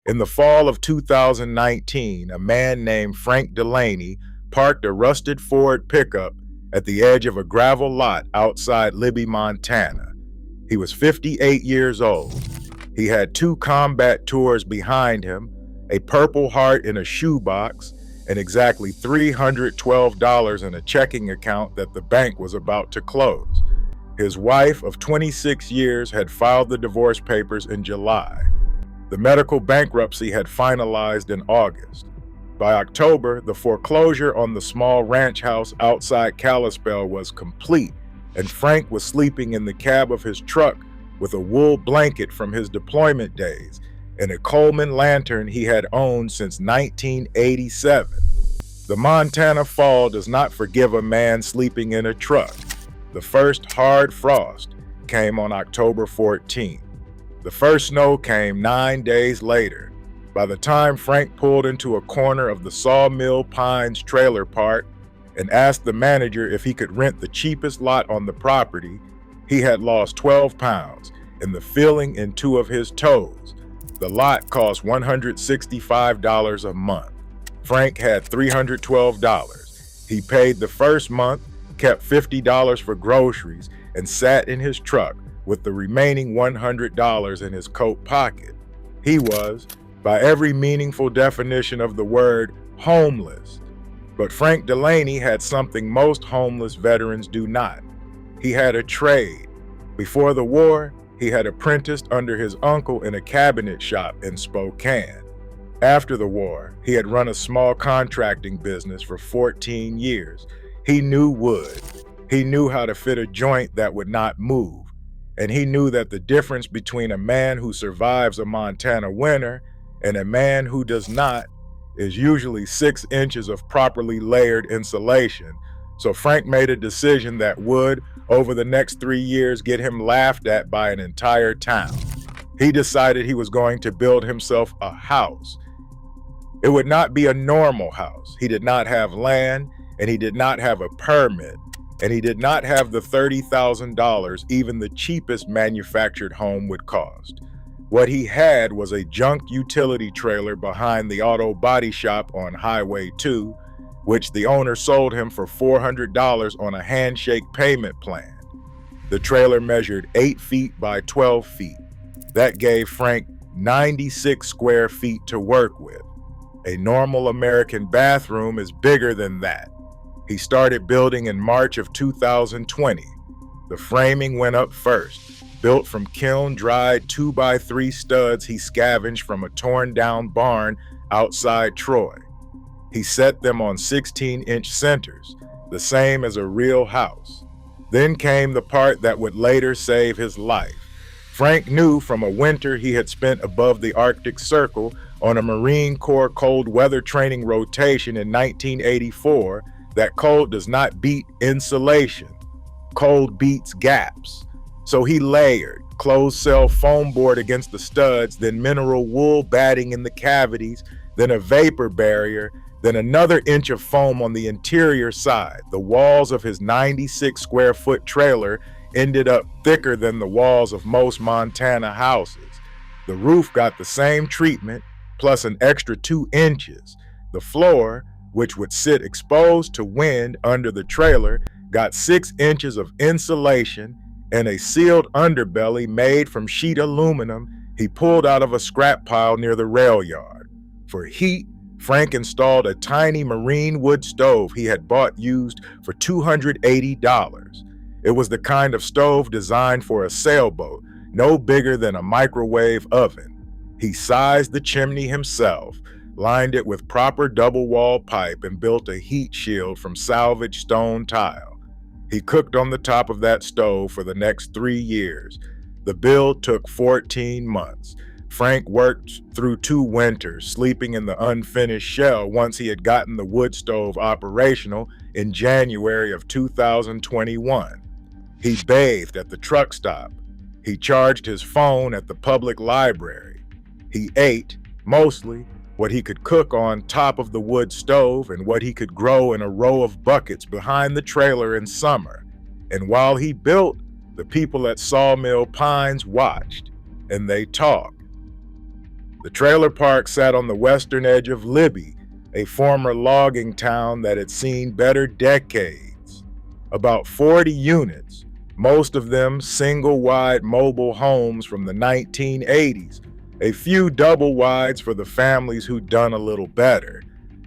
In the fall of 2019, a man named Frank Delaney parked a rusted Ford pickup at the edge of a gravel lot outside Libby, Montana. He was 58 years old. He had 2 combat tours behind him, a Purple Heart in a shoebox, and exactly $312 in a checking account that the bank was about to close. His wife of 26 years had filed the divorce papers in July. The medical bankruptcy had finalized in August. By October, the foreclosure on the small ranch house outside Kalispell was complete, and Frank was sleeping in the cab of his truck with a wool blanket from his deployment days and a Coleman lantern he had owned since 1987. The Montana fall does not forgive a man sleeping in a truck. The first hard frost came on October 14th. The first snow came 9 days later. By the time Frank pulled into a corner of the Sawmill Pines trailer park and asked the manager if he could rent the cheapest lot on the property, he had lost 12 pounds and the feeling in 2 of his toes. The lot cost $165 a month. Frank had $312. He paid the first month, kept $50 for groceries, and sat in his truck with the remaining $100 in his coat pocket. He was, by every meaningful definition of the word, homeless. But Frank Delaney had something most homeless veterans do not. He had a trade. Before the war, he had apprenticed under his uncle in a cabinet shop in Spokane. After the war, he had run a small contracting business for 14 years. He knew wood. He knew how to fit a joint that would not move. And he knew that the difference between a man who survives a Montana winter and a man who does not is usually 6 inches of properly layered insulation. So Frank made a decision that would, over the next 3 years, get him laughed at by an entire town. He decided he was going to build himself a house. It would not be a normal house. He did not have land, and he did not have a permit. And he did not have the $30,000 even the cheapest manufactured home would cost. What he had was a junk utility trailer behind the auto body shop on Highway 2, which the owner sold him for $400 on a handshake payment plan. The trailer measured 8 feet by 12 feet. That gave Frank 96 square feet to work with. A normal American bathroom is bigger than that. He started building in March of 2020. The framing went up first, built from kiln-dried 2x3 studs he scavenged from a torn-down barn outside Troy. He set them on 16-inch centers, the same as a real house. Then came the part that would later save his life. Frank knew from a winter he had spent above the Arctic Circle on a Marine Corps cold weather training rotation in 1984 that cold does not beat insulation. Cold beats gaps. So he layered closed cell foam board against the studs, then mineral wool batting in the cavities, then a vapor barrier, then another inch of foam on the interior side. The walls of his 96 square foot trailer ended up thicker than the walls of most Montana houses. The roof got the same treatment, plus an extra 2 inches. The floor, which would sit exposed to wind under the trailer, got 6 inches of insulation and a sealed underbelly made from sheet aluminum he pulled out of a scrap pile near the rail yard. For heat, Frank installed a tiny marine wood stove he had bought used for $280. It was the kind of stove designed for a sailboat, no bigger than a microwave oven. He sized the chimney himself, lined it with proper double-wall pipe, and built a heat shield from salvaged stone tile. He cooked on the top of that stove for the next 3 years. The build took 14 months. Frank worked through 2 winters, sleeping in the unfinished shell once he had gotten the wood stove operational in January of 2021. He bathed at the truck stop. He charged his phone at the public library. He ate, mostly, what he could cook on top of the wood stove and what he could grow in a row of buckets behind the trailer in summer. And while he built, the people at Sawmill Pines watched, and they talked. The trailer park sat on the western edge of Libby, a former logging town that had seen better decades. About 40 units, most of them single-wide mobile homes from the 1980s, a few double-wides for the families who'd done a little better.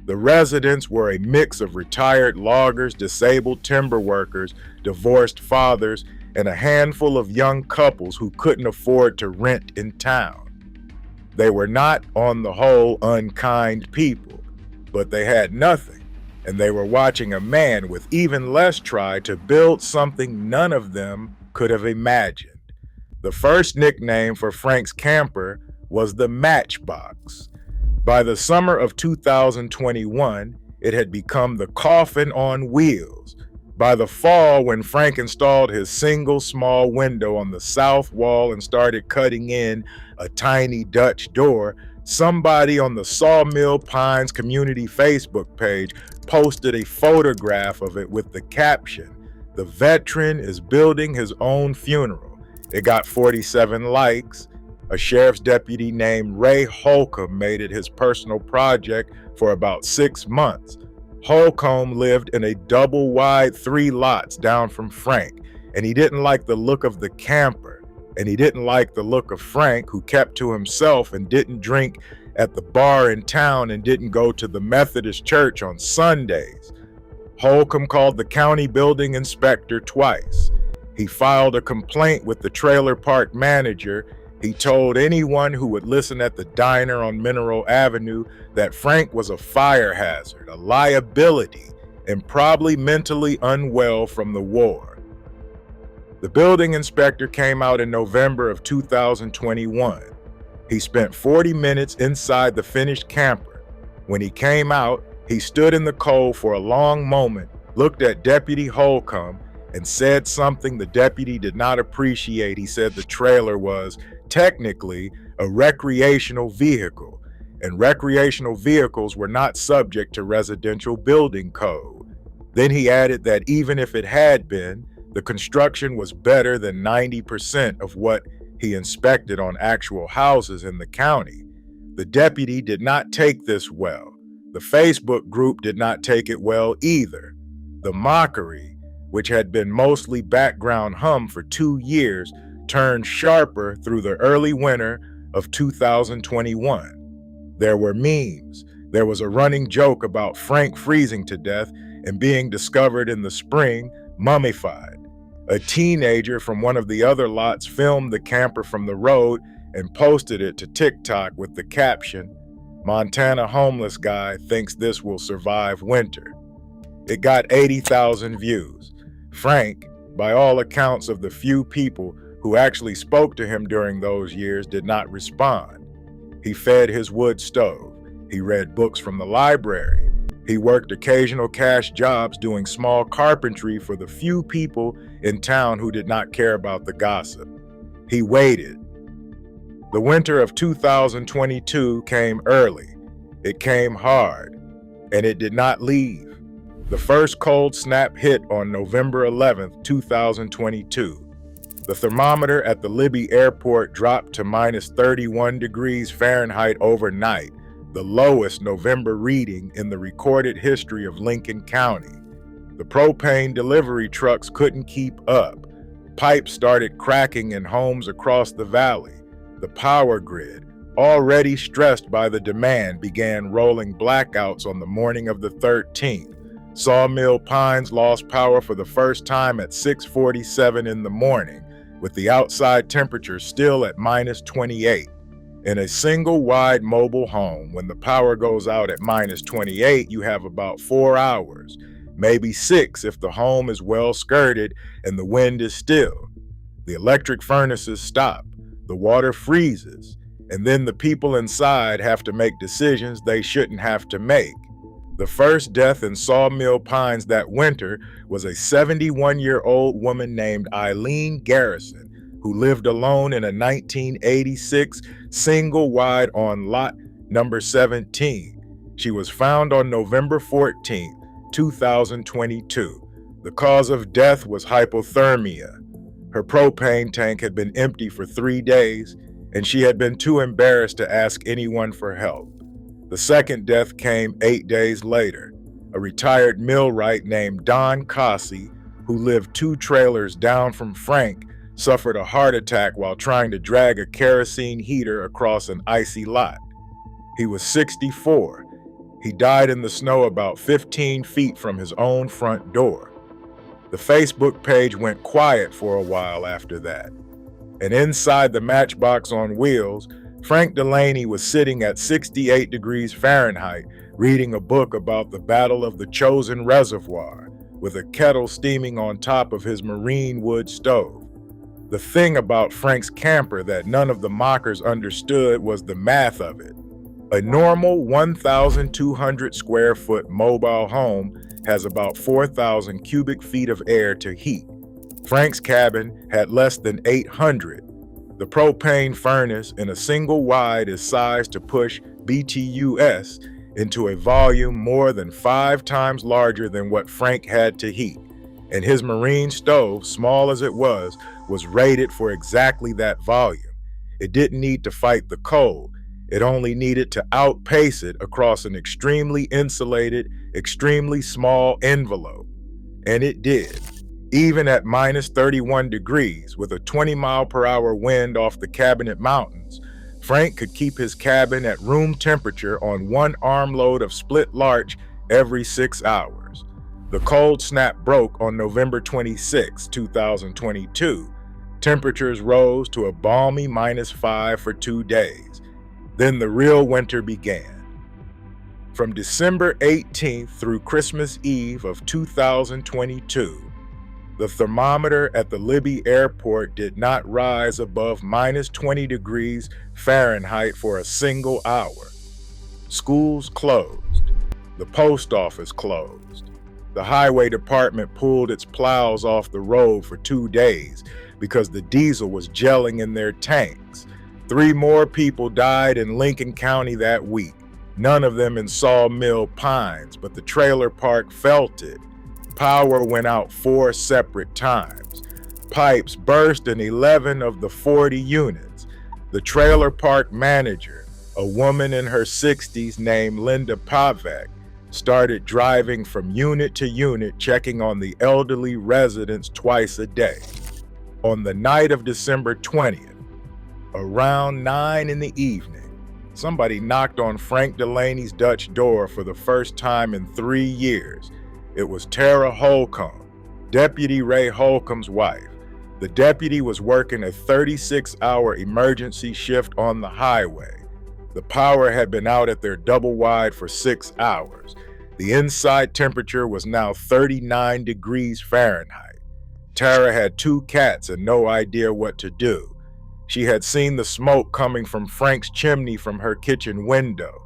The residents were a mix of retired loggers, disabled timber workers, divorced fathers, and a handful of young couples who couldn't afford to rent in town. They were not, on the whole, unkind people, but they had nothing, and they were watching a man with even less try to build something none of them could have imagined. The first nickname for Frank's camper was the Matchbox. By the summer of 2021, it had become the coffin on wheels. By the fall, when Frank installed his single small window on the south wall and started cutting in a tiny Dutch door, somebody on the Sawmill Pines community Facebook page posted a photograph of it with the caption, "The veteran is building his own funeral." It got 47 likes. A sheriff's deputy named Ray Holcomb made it his personal project for about 6 months. Holcomb lived in a double-wide 3 lots down from Frank, and he didn't like the look of the camper, and he didn't like the look of Frank, who kept to himself and didn't drink at the bar in town and didn't go to the Methodist church on Sundays. Holcomb called the county building inspector twice. He filed a complaint with the trailer park manager. He told anyone who would listen at the diner on Mineral Avenue that Frank was a fire hazard, a liability, and probably mentally unwell from the war. The building inspector came out in November of 2021. He spent 40 minutes inside the finished camper. When he came out, he stood in the cold for a long moment, looked at Deputy Holcomb, and said something the deputy did not appreciate. He said the trailer was technically a recreational vehicle, and recreational vehicles were not subject to residential building code. Then he added that even if it had been, the construction was better than 90% of what he inspected on actual houses in the county. The deputy did not take this well. The Facebook group did not take it well either. The mockery, which had been mostly background hum for 2 years, turned sharper through the early winter of 2021. There were memes. There was a running joke about Frank freezing to death and being discovered in the spring, mummified. A teenager from one of the other lots filmed the camper from the road and posted it to TikTok with the caption, "Montana homeless guy thinks this will survive winter." It got 80,000 views. Frank, by all accounts of the few people who actually spoke to him during those years, did not respond. He fed his wood stove. He read books from the library. He worked occasional cash jobs doing small carpentry for the few people in town who did not care about the gossip. He waited. The winter of 2022 came early. It came hard, and it did not leave. The first cold snap hit on November 11th, 2022. The thermometer at the Libby airport dropped to minus 31 degrees Fahrenheit overnight, the lowest November reading in the recorded history of Lincoln County. The propane delivery trucks couldn't keep up. Pipes started cracking in homes across the valley. The power grid, already stressed by the demand, began rolling blackouts on the morning of the 13th. Sawmill Pines lost power for the first time at 6:47 in the morning, with the outside temperature still at minus 28. In a single wide mobile home, when the power goes out at minus 28, you have about 4 hours, maybe 6 if the home is well skirted and the wind is still. The electric furnaces stop, the water freezes, and then the people inside have to make decisions they shouldn't have to make. The first death in Sawmill Pines that winter was a 71-year-old woman named Eileen Garrison, who lived alone in a 1986 single-wide on lot number 17. She was found on November 14, 2022. The cause of death was hypothermia. Her propane tank had been empty for 3 days, and she had been too embarrassed to ask anyone for help. The second death came 8 days later. A retired millwright named Don Cossey, who lived 2 trailers down from Frank, suffered a heart attack while trying to drag a kerosene heater across an icy lot. He was 64. He died in the snow about 15 feet from his own front door. The Facebook page went quiet for a while after that. And inside the matchbox on wheels, Frank Delaney was sitting at 68 degrees Fahrenheit reading a book about the Battle of the Chosin Reservoir, with a kettle steaming on top of his marine wood stove. The thing about Frank's camper that none of the mockers understood was the math of it. A normal 1,200 square foot mobile home has about 4,000 cubic feet of air to heat. Frank's cabin had less than 800. The propane furnace in a single wide is sized to push BTUs into a volume more than 5 times larger than what Frank had to heat. And his marine stove, small as it was rated for exactly that volume. It didn't need to fight the cold. It only needed to outpace it across an extremely insulated, extremely small envelope. And it did. Even at minus 31 degrees, with a 20-mile-per-hour wind off the Cabinet Mountains, Frank could keep his cabin at room temperature on 1 armload of split larch every 6 hours. The cold snap broke on November 26, 2022. Temperatures rose to a balmy -5 for 2 days. Then the real winter began. From December 18th through Christmas Eve of 2022, the thermometer at the Libby airport did not rise above -20 degrees Fahrenheit for a single hour. Schools closed. The post office closed. The highway department pulled its plows off the road for 2 days because the diesel was gelling in their tanks. 3 more people died in Lincoln County that week, none of them in Sawmill Pines, but the trailer park felt it. Power went out 4 separate times. Pipes burst in 11 of the 40 units. The trailer park manager, a woman in her 60s named Linda Pavek, started driving from unit to unit checking on the elderly residents twice a day. On the night of December 20th, around 9 in the evening, somebody knocked on Frank Delaney's Dutch door for the first time in 3 years. It was Tara Holcomb, Deputy Ray Holcomb's wife. The deputy was working a 36-hour emergency shift on the highway. The power had been out at their double-wide for 6 hours. The inside temperature was now 39 degrees Fahrenheit. Tara had 2 cats and no idea what to do. She had seen the smoke coming from Frank's chimney from her kitchen window.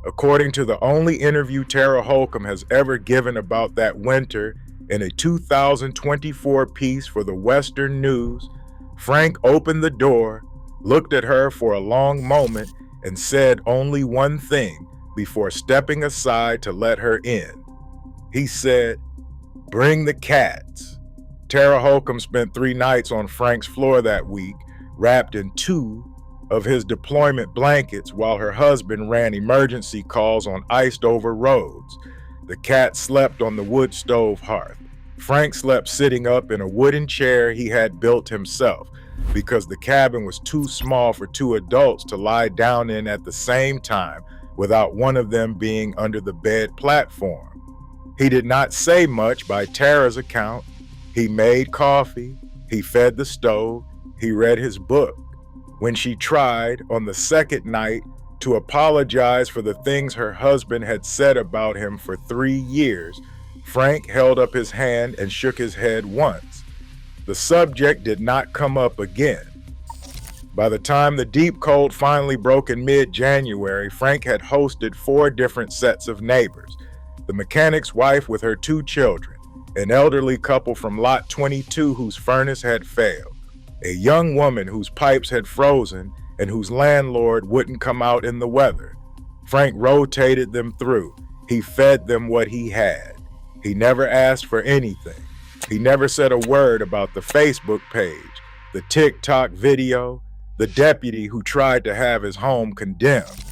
According to the only interview Tara Holcomb has ever given about that winter in a 2024 piece for the Western News, Frank opened the door, looked at her for a long moment, and said only one thing before stepping aside to let her in. He said, "Bring the cats." Tara Holcomb spent 3 nights on Frank's floor that week, wrapped in 2 of his deployment blankets while her husband ran emergency calls on iced-over roads. The cat slept on the wood stove hearth. Frank slept sitting up in a wooden chair he had built himself because the cabin was too small for 2 adults to lie down in at the same time without one of them being under the bed platform. He did not say much by Tara's account. He made coffee, he fed the stove, he read his book. When she tried, on the second night, to apologize for the things her husband had said about him for 3 years, Frank held up his hand and shook his head once. The subject did not come up again. By the time the deep cold finally broke in mid-January, Frank had hosted 4 different sets of neighbors. The mechanic's wife with her 2 children, an elderly couple from Lot 22 whose furnace had failed, a young woman whose pipes had frozen and whose landlord wouldn't come out in the weather. Frank rotated them through. He fed them what he had. He never asked for anything. He never said a word about the Facebook page, the TikTok video, the deputy who tried to have his home condemned.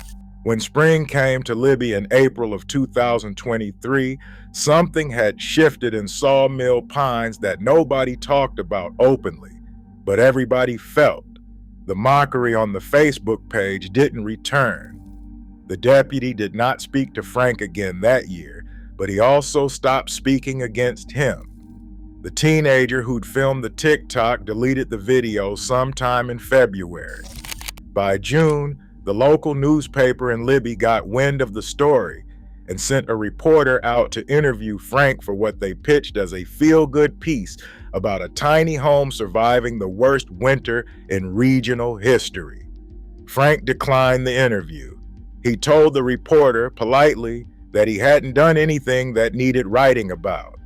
When spring came to Libby in April of 2023, something had shifted in Sawmill Pines that nobody talked about openly, but everybody felt. The mockery on the Facebook page didn't return. The deputy did not speak to Frank again that year, but he also stopped speaking against him. The teenager who'd filmed the TikTok deleted the video sometime in February. By June, the local newspaper in Libby got wind of the story and sent a reporter out to interview Frank for what they pitched as a feel-good piece about a tiny home surviving the worst winter in regional history. Frank declined the interview. He told the reporter politely that he hadn't done anything that needed writing about.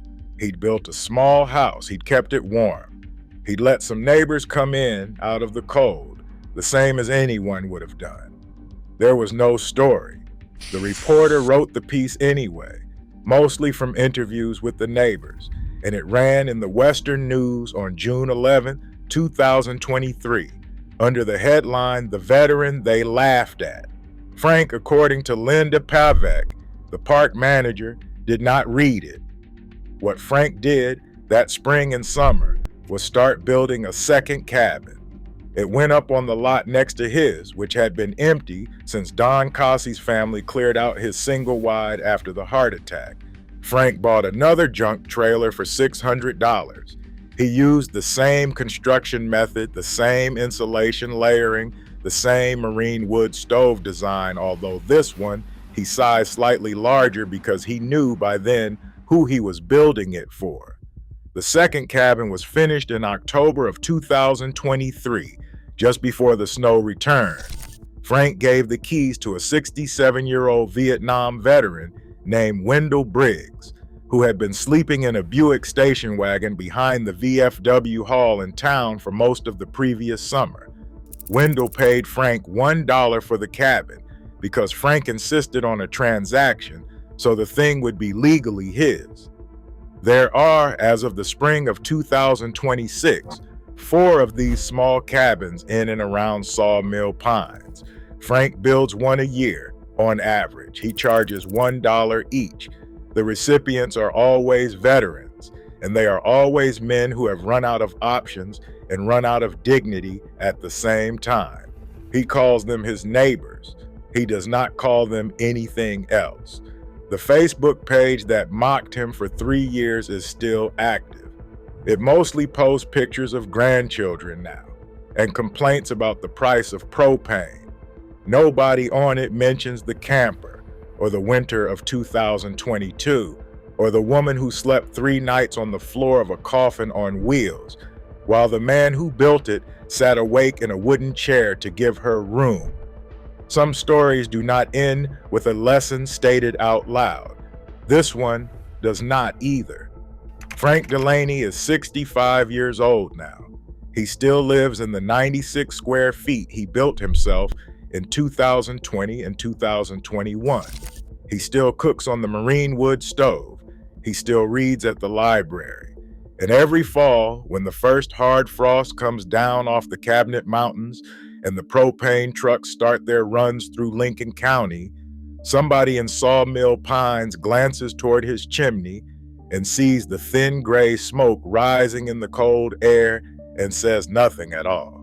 He'd built a small house, he'd kept it warm. He'd let some neighbors come in out of the cold, the same as anyone would have done. There was no story. The reporter wrote the piece anyway, mostly from interviews with the neighbors, and it ran in the Western News on June 11, 2023, under the headline, "The Veteran They Laughed At." Frank, according to Linda Pavek, the park manager, did not read it. What Frank did that spring and summer was start building a second cabin. It went up on the lot next to his, which had been empty since Don Cossey's family cleared out his single wide after the heart attack. Frank bought another junk trailer for $600. He used the same construction method, the same insulation layering, the same marine wood stove design, although this one he sized slightly larger because he knew by then who he was building it for. The second cabin was finished in October of 2023, just before the snow returned. Frank gave the keys to a 67-year-old Vietnam veteran named Wendell Briggs, who had been sleeping in a Buick station wagon behind the VFW hall in town for most of the previous summer. Wendell paid Frank $1 for the cabin because Frank insisted on a transaction so the thing would be legally his. There are, as of the spring of 2026, 4 of these small cabins in and around Sawmill Pines. Frank builds one a year, on average. He charges $1 each. The recipients are always veterans, and they are always men who have run out of options and run out of dignity at the same time. He calls them his neighbors. He does not call them anything else. The Facebook page that mocked him for 3 years is still active. It mostly posts pictures of grandchildren now and complaints about the price of propane. Nobody on it mentions the camper or the winter of 2022 or the woman who slept 3 nights on the floor of a coffin on wheels while the man who built it sat awake in a wooden chair to give her room. Some stories do not end with a lesson stated out loud. This one does not either. Frank Delaney is 65 years old now. He still lives in the 96 square feet he built himself in 2020 and 2021. He still cooks on the marine wood stove. He still reads at the library. And every fall, when the first hard frost comes down off the Cabinet Mountains and the propane trucks start their runs through Lincoln County, somebody in Sawmill Pines glances toward his chimney and sees the thin gray smoke rising in the cold air and says nothing at all.